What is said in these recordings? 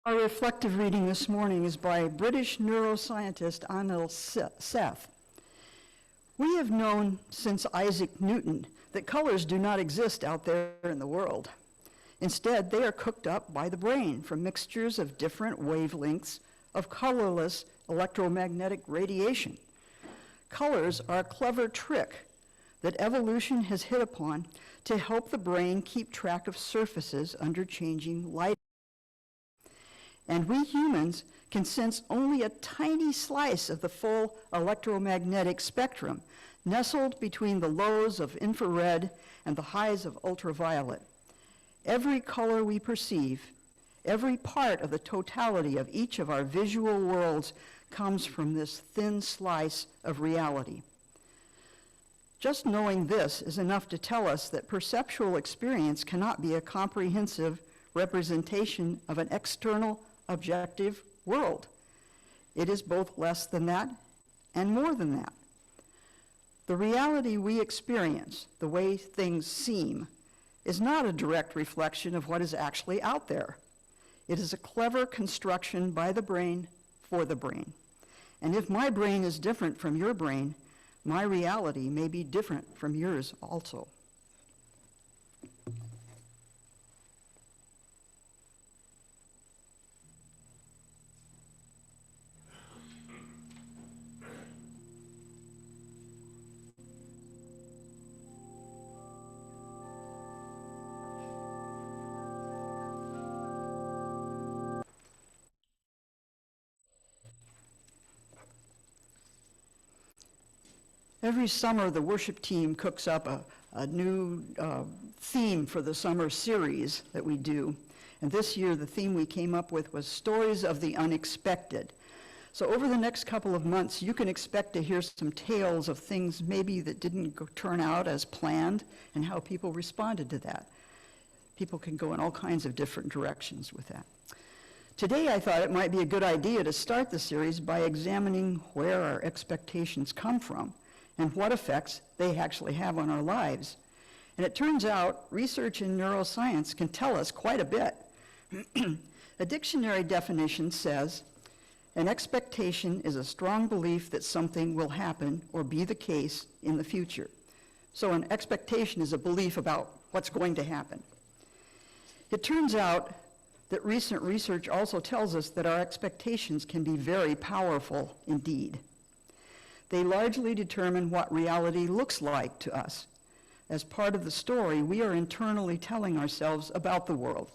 Our reflective reading this morning is by British neuroscientist Anil Seth. We have known since Isaac Newton that colors do not exist out there in the world. Instead, they are cooked up by the brain from mixtures of different wavelengths of colorless electromagnetic radiation. Colors are a clever trick that evolution has hit upon to help the brain keep track of surfaces under changing light. And we humans can sense only a tiny slice of the full electromagnetic spectrum, nestled between the lows of infrared and the highs of ultraviolet. Every color we perceive, every part of the totality of each of our visual worlds comes from this thin slice of reality. Just knowing this is enough to tell us that perceptual experience cannot be a comprehensive representation of an external, objective world. It is both less than that and more than that. The reality we experience, the way things seem, is not a direct reflection of what is actually out there. It is a clever construction by the brain for the brain. And if my brain is different from your brain, my reality may be different from yours also. Every summer, the worship team cooks up a new theme for the summer series that we do. And this year, the theme we came up with was Stories of the Unexpected. So over the next couple of months, you can expect to hear some tales of things maybe that didn't turn out as planned and how people responded to that. People can go in all kinds of different directions with that. Today, I thought it might be a good idea to start the series by examining where our expectations come from and what effects they actually have on our lives. And it turns out research in neuroscience can tell us quite a bit. A dictionary definition says, an expectation is a strong belief that something will happen or be the case in the future. So an expectation is a belief about what's going to happen. It turns out that recent research also tells us that our expectations can be very powerful indeed. They largely determine what reality looks like to us. As part of the story, we are internally telling ourselves about the world.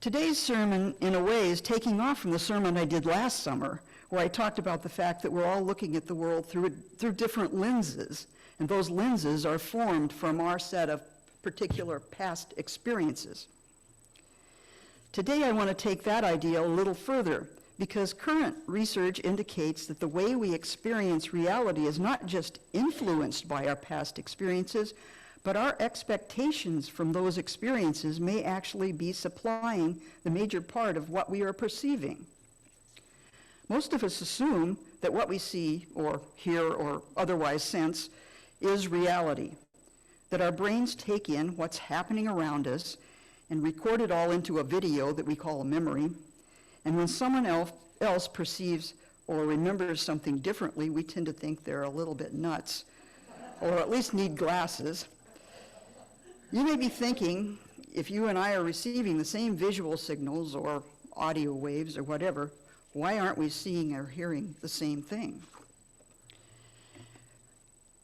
Today's sermon, in a way, is taking off from the sermon I did last summer, where I talked about the fact that we're all looking at the world through different lenses, and those lenses are formed from our set of particular past experiences. Today, I want to take that idea a little further, because current research indicates that the way we experience reality is not just influenced by our past experiences, but our expectations from those experiences may actually be supplying the major part of what we are perceiving. Most of us assume that what we see or hear or otherwise sense is reality, that our brains take in what's happening around us and record it all into a video that we call a memory. And when someone else perceives or remembers something differently, we tend to think they're a little bit nuts, or at least need glasses. You may be thinking, if you and I are receiving the same visual signals or audio waves or whatever, why aren't we seeing or hearing the same thing?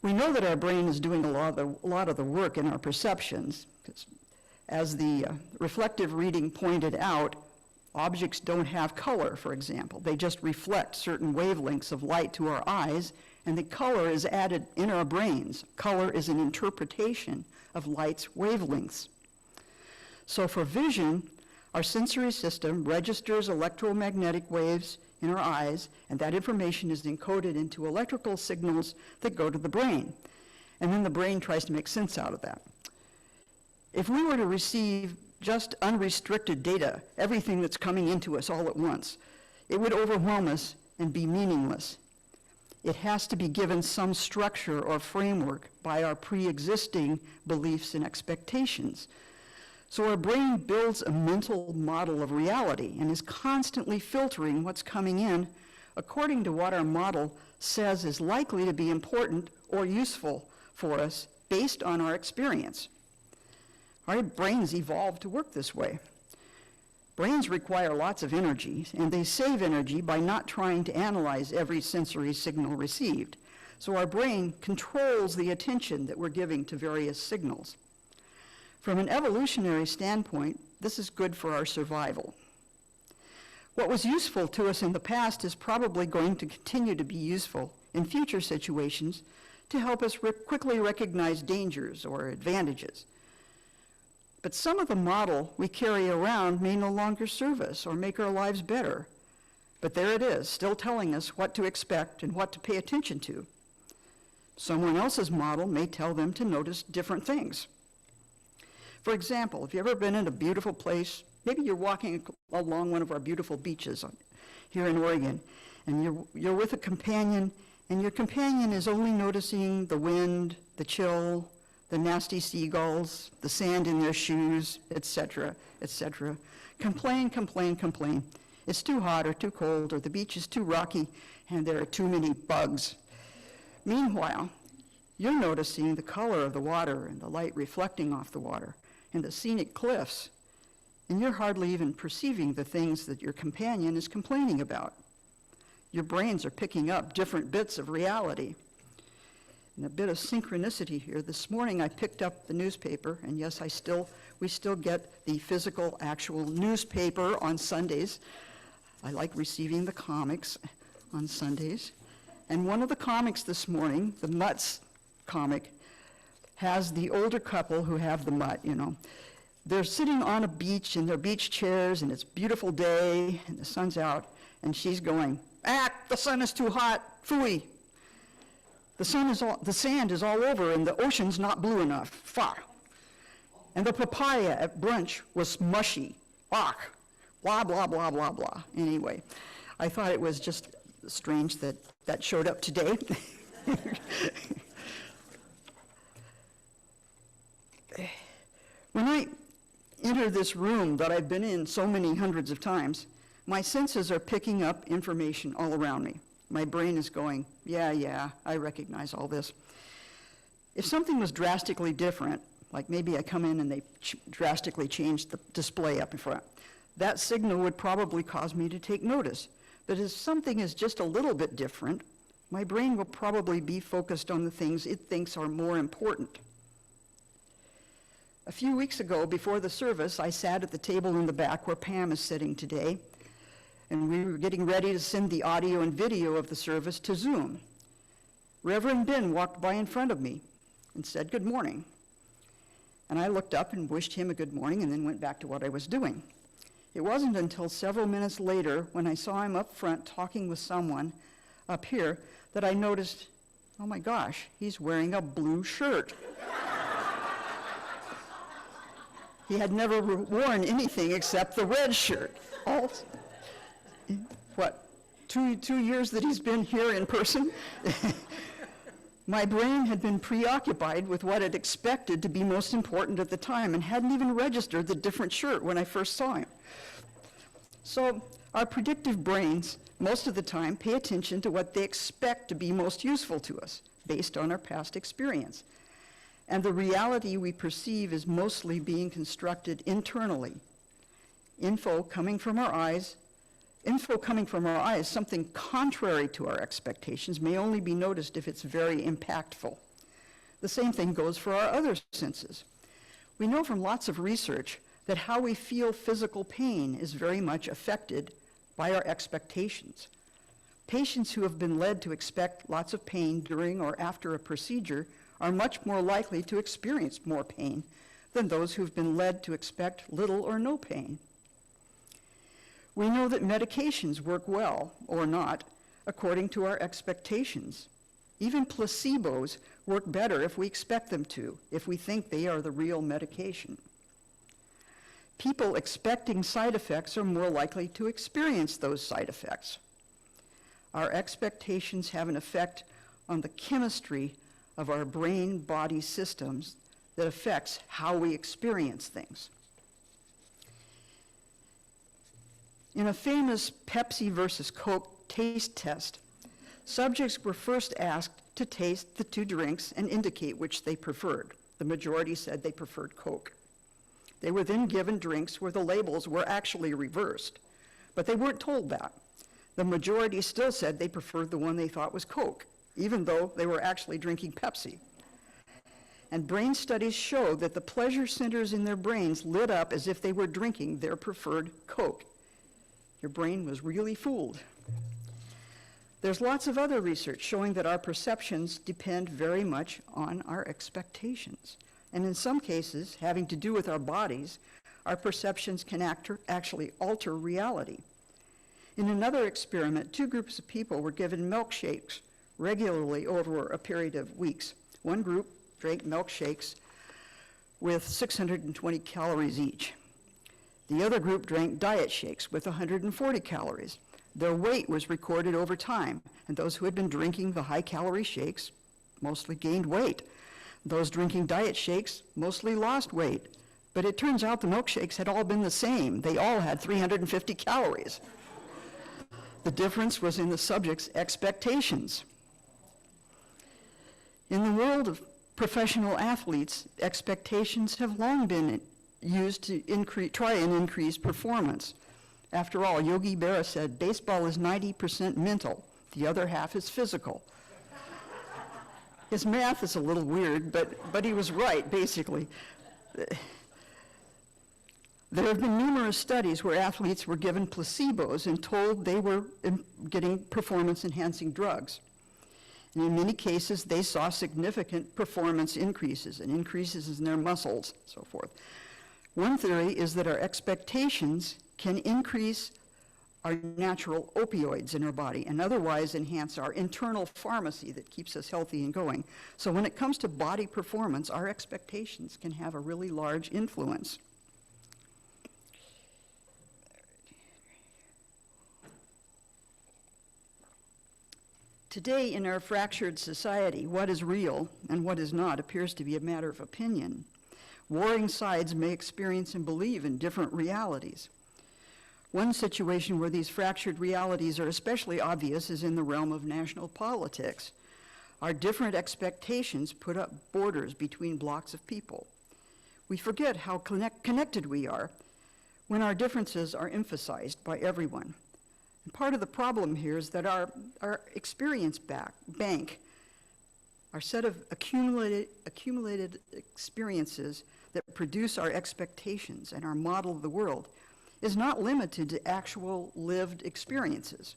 We know that our brain is doing a lot of the work in our perceptions, because as the reflective reading pointed out, objects don't have color, for example. They just reflect certain wavelengths of light to our eyes, and the color is added in our brains. Color is an interpretation of light's wavelengths. So for vision, our sensory system registers electromagnetic waves in our eyes, and that information is encoded into electrical signals that go to the brain. And then the brain tries to make sense out of that. If we were to receive just unrestricted data, everything that's coming into us all at once, it would overwhelm us and be meaningless. It has to be given some structure or framework by our pre-existing beliefs and expectations. So our brain builds a mental model of reality and is constantly filtering what's coming in according to what our model says is likely to be important or useful for us based on our experience. Our brains evolved to work this way. Brains require lots of energy, and they save energy by not trying to analyze every sensory signal received. So our brain controls the attention that we're giving to various signals. From an evolutionary standpoint, this is good for our survival. What was useful to us in the past is probably going to continue to be useful in future situations to help us quickly recognize dangers or advantages. But some of the model we carry around may no longer serve us or make our lives better. But there it is, still telling us what to expect and what to pay attention to. Someone else's model may tell them to notice different things. For example, have you ever been in a beautiful place? Maybe you're walking along one of our beautiful beaches here in Oregon, and you're with a companion, and your companion is only noticing the wind, the chill, the nasty seagulls, the sand in their shoes, etc., etc. Complain, complain, complain. It's too hot or too cold, or the beach is too rocky, and there are too many bugs. Meanwhile, you're noticing the color of the water and the light reflecting off the water and the scenic cliffs, and you're hardly even perceiving the things that your companion is complaining about. Your brains are picking up different bits of reality. And a bit of synchronicity here. This morning I picked up the newspaper, and yes, we still get the physical, actual newspaper on Sundays. I like receiving the comics on Sundays. And one of the comics this morning, the Mutts comic, has the older couple who have the mutt, you know. They're sitting on a beach in their beach chairs, and it's a beautiful day, and the sun's out, and she's going, the sun is too hot, phooey. The sand is all over, and the ocean's not blue enough, fuck. And the papaya at brunch was mushy, fuck. Blah, blah, blah, blah, blah. Anyway, I thought it was just strange that that showed up today. When I enter this room that I've been in so many hundreds of times, my senses are picking up information all around me. My brain is going, yeah, I recognize all this. If something was drastically different, like maybe I come in and they drastically changed the display up in front, that signal would probably cause me to take notice. But if something is just a little bit different, my brain will probably be focused on the things it thinks are more important. A few weeks ago, before the service, I sat at the table in the back where Pam is sitting today, and we were getting ready to send the audio and video of the service to Zoom. Reverend Ben walked by in front of me and said, "Good morning." And I looked up and wished him a good morning and then went back to what I was doing. It wasn't until several minutes later, when I saw him up front talking with someone up here, that I noticed, oh my gosh, he's wearing a blue shirt. He had never worn anything except the red shirt. Two years that he's been here in person? My brain had been preoccupied with what it expected to be most important at the time and hadn't even registered the different shirt when I first saw him. So our predictive brains, most of the time, pay attention to what they expect to be most useful to us based on our past experience. And the reality we perceive is mostly being constructed internally. Info coming from our eyes, something contrary to our expectations, may only be noticed if it's very impactful. The same thing goes for our other senses. We know from lots of research that how we feel physical pain is very much affected by our expectations. Patients who have been led to expect lots of pain during or after a procedure are much more likely to experience more pain than those who've been led to expect little or no pain. We know that medications work well, or not, according to our expectations. Even placebos work better if we expect them to, if we think they are the real medication. People expecting side effects are more likely to experience those side effects. Our expectations have an effect on the chemistry of our brain-body systems that affects how we experience things. In a famous Pepsi versus Coke taste test, subjects were first asked to taste the two drinks and indicate which they preferred. The majority said they preferred Coke. They were then given drinks where the labels were actually reversed, but they weren't told that. The majority still said they preferred the one they thought was Coke, even though they were actually drinking Pepsi. And brain studies showed that the pleasure centers in their brains lit up as if they were drinking their preferred Coke. Your brain was really fooled. There's lots of other research showing that our perceptions depend very much on our expectations. And in some cases, having to do with our bodies, our perceptions can actually alter reality. In another experiment, two groups of people were given milkshakes regularly over a period of weeks. One group drank milkshakes with 620 calories each. The other group drank diet shakes with 140 calories. Their weight was recorded over time, and those who had been drinking the high-calorie shakes mostly gained weight. Those drinking diet shakes mostly lost weight. But it turns out the milkshakes had all been the same. They all had 350 calories. The difference was in the subject's expectations. In the world of professional athletes, expectations have long been used to try and increase performance. After all, Yogi Berra said, baseball is 90% mental, the other half is physical. His math is a little weird, but he was right, basically. There have been numerous studies where athletes were given placebos and told they were getting performance-enhancing drugs. And in many cases, they saw significant performance increases and increases in their muscles, so forth. One theory is that our expectations can increase our natural opioids in our body and otherwise enhance our internal pharmacy that keeps us healthy and going. So when it comes to body performance, our expectations can have a really large influence. Today, in our fractured society, what is real and what is not appears to be a matter of opinion. Warring sides may experience and believe in different realities. One situation where these fractured realities are especially obvious is in the realm of national politics. Our different expectations put up borders between blocks of people. We forget how connected we are when our differences are emphasized by everyone. And part of the problem here is that our experience bank, our set of accumulated experiences that produce our expectations and our model of the world, is not limited to actual lived experiences.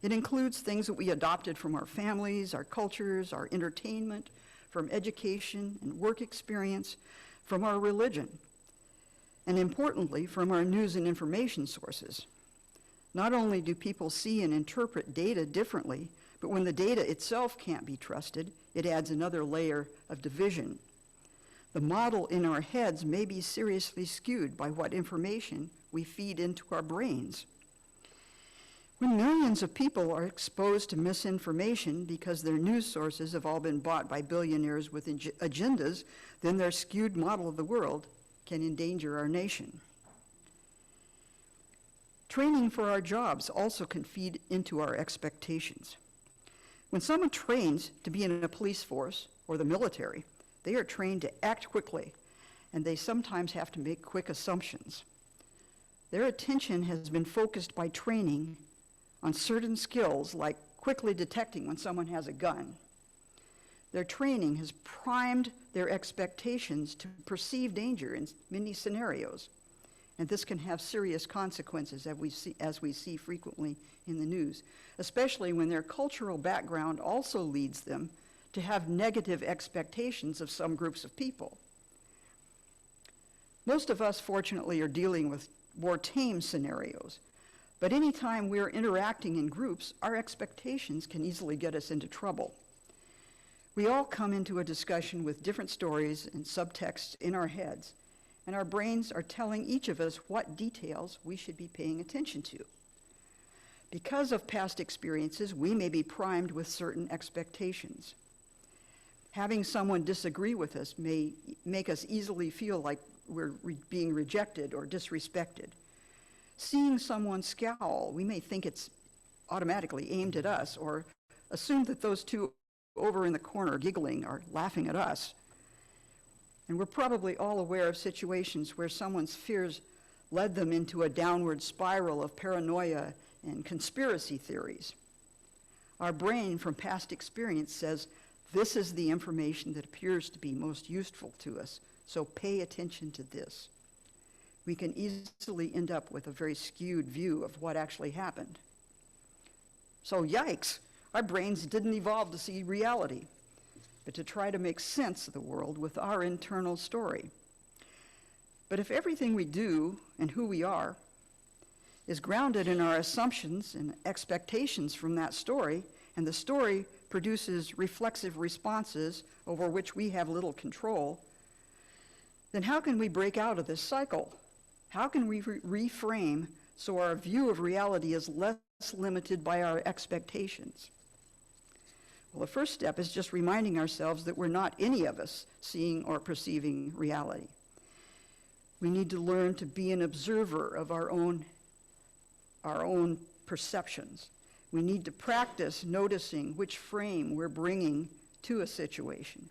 It includes things that we adopted from our families, our cultures, our entertainment, from education and work experience, from our religion, and importantly, from our news and information sources. Not only do people see and interpret data differently, but when the data itself can't be trusted, it adds another layer of division. The model in our heads may be seriously skewed by what information we feed into our brains. When millions of people are exposed to misinformation because their news sources have all been bought by billionaires with agendas, then their skewed model of the world can endanger our nation. Training for our jobs also can feed into our expectations. When someone trains to be in a police force or the military, they are trained to act quickly, and they sometimes have to make quick assumptions. Their attention has been focused by training on certain skills like quickly detecting when someone has a gun. Their training has primed their expectations to perceive danger in many scenarios. And this can have serious consequences as we see frequently in the news, especially when their cultural background also leads them to have negative expectations of some groups of people. Most of us, fortunately, are dealing with more tame scenarios, but anytime we're interacting in groups, our expectations can easily get us into trouble. We all come into a discussion with different stories and subtext in our heads, and our brains are telling each of us what details we should be paying attention to. Because of past experiences, we may be primed with certain expectations. Having someone disagree with us may make us easily feel like we're being rejected or disrespected. Seeing someone scowl, we may think it's automatically aimed at us, or assume that those two over in the corner giggling are laughing at us. And we're probably all aware of situations where someone's fears led them into a downward spiral of paranoia and conspiracy theories. Our brain, from past experience, says, this is the information that appears to be most useful to us, so pay attention to this. We can easily end up with a very skewed view of what actually happened. So yikes, our brains didn't evolve to see reality, but to try to make sense of the world with our internal story. But if everything we do and who we are is grounded in our assumptions and expectations from that story, and the story produces reflexive responses over which we have little control, then how can we break out of this cycle? How can we reframe so our view of reality is less limited by our expectations? Well, the first step is just reminding ourselves that we're not any of us seeing or perceiving reality. We need to learn to be an observer of our own perceptions. We need to practice noticing which frame we're bringing to a situation.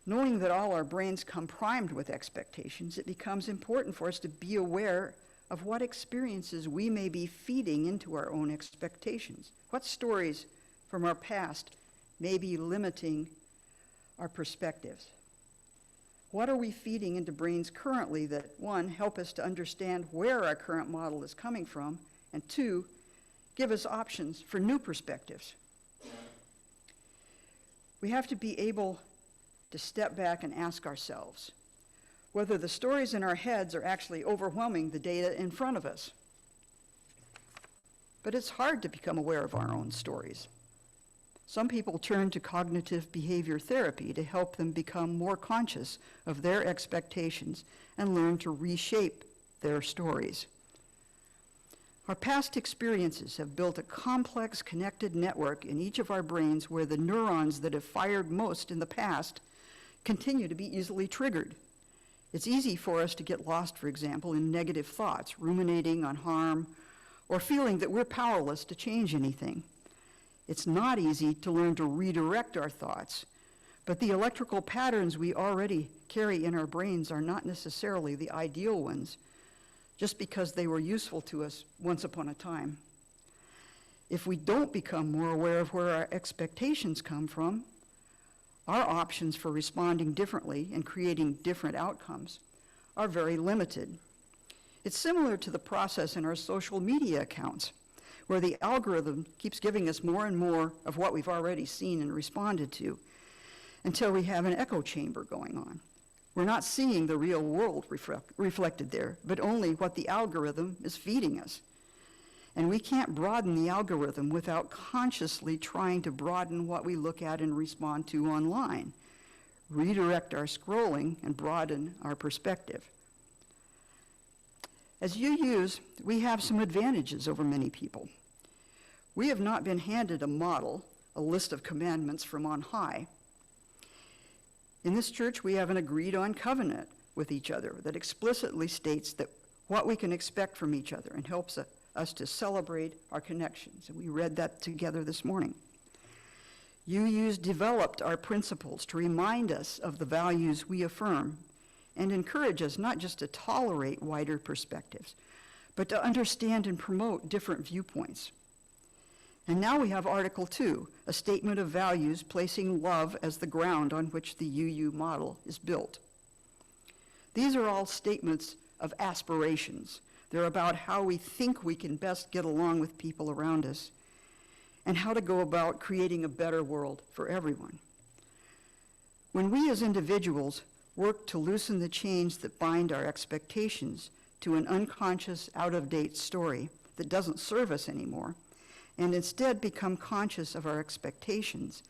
Knowing that all our brains come primed with expectations, it becomes important for us to be aware of what experiences we may be feeding into our own expectations. What stories from our past may be limiting our perspectives? What are we feeding into brains currently that, one, help us to understand where our current model is coming from, and two, give us options for new perspectives? We have to be able to step back and ask ourselves whether the stories in our heads are actually overwhelming the data in front of us. But it's hard to become aware of our own stories. Some people turn to cognitive behavior therapy to help them become more conscious of their expectations and learn to reshape their stories. Our past experiences have built a complex connected network in each of our brains where the neurons that have fired most in the past continue to be easily triggered. It's easy for us to get lost, for example, in negative thoughts, ruminating on harm, or feeling that we're powerless to change anything. It's not easy to learn to redirect our thoughts, but the electrical patterns we already carry in our brains are not necessarily the ideal ones, just because they were useful to us once upon a time. If we don't become more aware of where our expectations come from, our options for responding differently and creating different outcomes are very limited. It's similar to the process in our social media accounts, where the algorithm keeps giving us more and more of what we've already seen and responded to, until we have an echo chamber going on. We're not seeing the real world reflected there, but only what the algorithm is feeding us. And we can't broaden the algorithm without consciously trying to broaden what we look at and respond to online, redirect our scrolling, and broaden our perspective. As UUs, we have some advantages over many people. We have not been handed a model, a list of commandments from on high. In this church, we have an agreed-on covenant with each other that explicitly states that what we can expect from each other and helps us to celebrate our connections. And we read that together this morning. UUs developed our principles to remind us of the values we affirm and encourage us not just to tolerate wider perspectives, but to understand and promote different viewpoints. And now we have Article 2, a statement of values placing love as the ground on which the UU model is built. These are all statements of aspirations. They're about how we think we can best get along with people around us and how to go about creating a better world for everyone. When we as individuals work to loosen the chains that bind our expectations to an unconscious, out-of-date story that doesn't serve us anymore, and instead become conscious of our expectations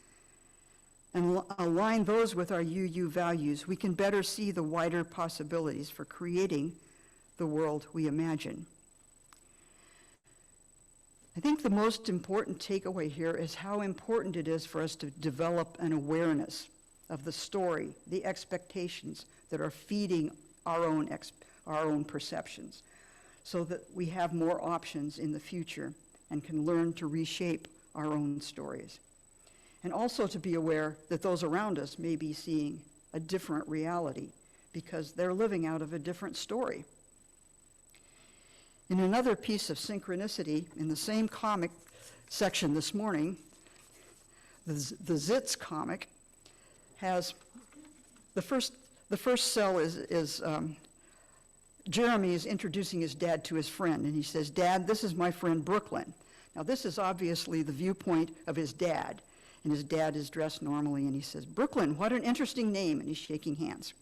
and align those with our UU values, we can better see the wider possibilities for creating the world we imagine. I think the most important takeaway here is how important it is for us to develop an awareness of the story, the expectations that are feeding our own perceptions. so that we have more options in the future and can learn to reshape our own stories. And also to be aware that those around us may be seeing a different reality because they're living out of a different story. In another piece of synchronicity, in the same comic section this morning, the Zitz comic has the first cell is Jeremy is introducing his dad to his friend, and he says, "Dad, this is my friend Brooklyn." Now this is obviously the viewpoint of his dad, and his dad is dressed normally, and he says, "Brooklyn, what an interesting name," and he's shaking hands.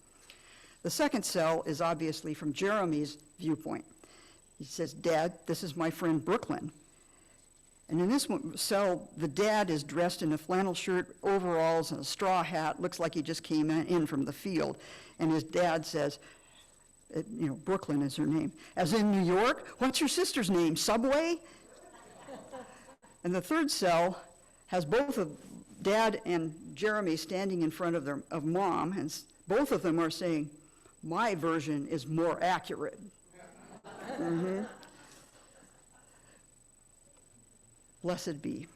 The second cell is obviously from Jeremy's viewpoint. He says, "Dad, this is my friend Brooklyn." And in this cell, the dad is dressed in a flannel shirt, overalls, and a straw hat. Looks like he just came in from the field. And his dad says, Brooklyn is her name. "As in New York? What's your sister's name? Subway?" And the third cell has both of Dad and Jeremy standing in front of Mom, and both of them are saying, "My version is more accurate." Mm-hmm. Blessed be.